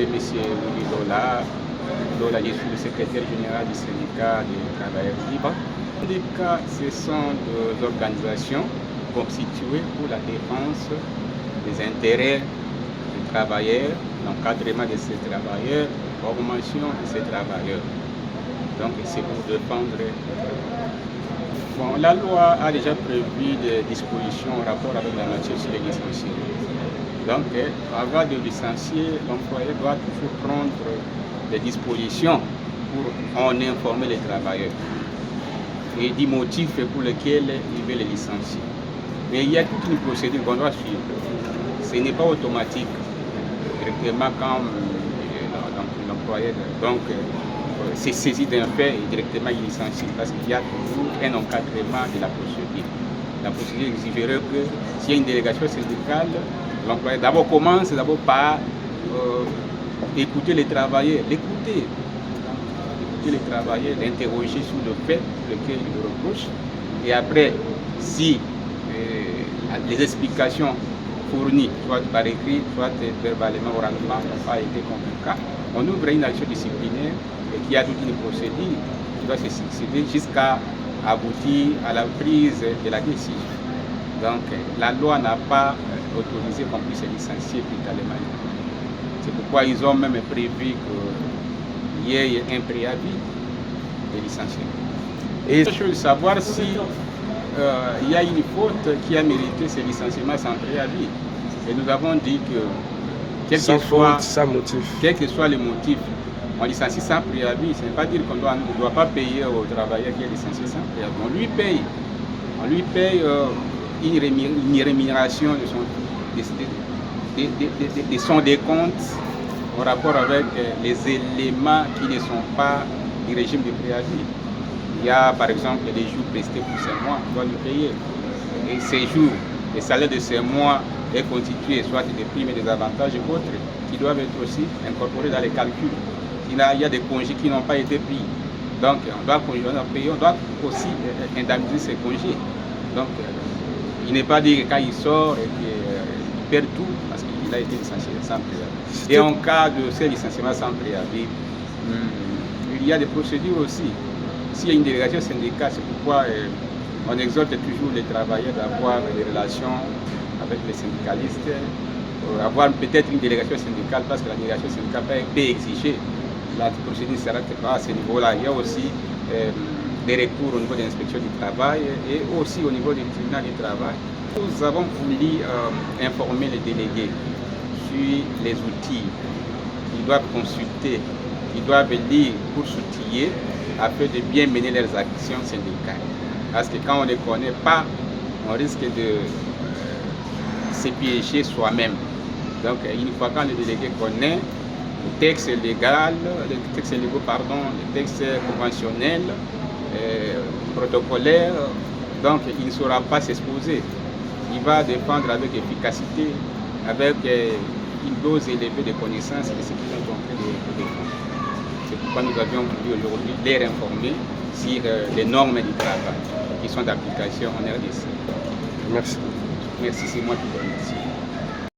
M. Willy Lola. Je suis le secrétaire général du syndicat des travailleurs libres. Les syndicats, ce sont des organisations constituées pour la défense des intérêts des travailleurs, l'encadrement de ces travailleurs, la formation de ces travailleurs. Donc c'est pour défendre. Bon, la loi a déjà prévu des dispositions en rapport avec la nature sur les licenciés. Donc avant de licencier, l'employeur doit toujours prendre des dispositions pour en informer les travailleurs et du motif pour lequel il veut les licencier. Mais il y a toute une procédure qu'on doit suivre. Ce n'est pas automatique. Directement quand l'employeur s'est saisi d'un fait et directement il licencie, parce qu'il y a toujours un encadrement de la procédure. La procédure exigerait que s'il y a une délégation syndicale, l'employeur d'abord commence par écouter les travailleurs, l'écouter les travailleurs, l'interroger sur le fait lequel il le reproche, et après, si les explications fournies, soit par écrit, soit verbalement, oralement, n'ont pas été convaincantes, on ouvre une action disciplinaire et qui a toute une procédure qui doit se succéder jusqu'à aboutir à la prise de la décision. Donc, la loi n'a pas autorisé qu'on puisse licencier brutalement. C'est pourquoi ils ont même prévu qu'il y ait un préavis de licenciement. Et je veux savoir si il y a une faute qui a mérité ce licenciement sans préavis. Et nous avons dit que quel que soit le motif, on licencie sans préavis. Ce n'est pas dire qu'on ne doit pas payer au travailleur qui est licencié sans préavis. On lui paye une rémunération de son décompte en rapport avec les éléments qui ne sont pas du régime de préavis. Il y a par exemple des jours prestés pour ces mois, on doit lui payer. Et ces jours, le salaire de ces mois est constitué soit des primes et des avantages et autres qui doivent être aussi incorporés dans les calculs. Il y a des congés qui n'ont pas été pris. Donc on doit payer, on doit aussi indemniser ces congés. Donc il n'est pas dit que quand il sort et qu'il perd tout parce qu'il a été licencié sans préavis. Et en cas de ce licenciement sans préavis, il y a des procédures aussi. S'il y a une délégation syndicale, c'est pourquoi on exhorte toujours les travailleurs d'avoir des relations avec les syndicalistes, avoir peut-être une délégation syndicale, parce que la délégation syndicale peut exiger. La procédure ne s'arrête pas à ce niveau-là. Il y a aussi des recours au niveau de l'inspection du travail et aussi au niveau du tribunal du travail. Nous avons voulu informer les délégués sur les outils qu'ils doivent consulter, qu'ils doivent lire pour s'outiller afin de bien mener leurs actions syndicales. Parce que quand on ne les connaît pas, on risque de se piéger soi-même. Donc une fois quand le délégué connaît le texte légal, les textes conventionnels, protocolaires, donc il ne saura pas s'exposer. Il va défendre avec efficacité, avec une dose élevée de connaissances de ce qu'ils ont en train de défendre. C'est pourquoi nous avions voulu aujourd'hui les informer sur les normes du travail qui sont d'application en RDC. Merci. Merci, c'est moi qui vous remercie.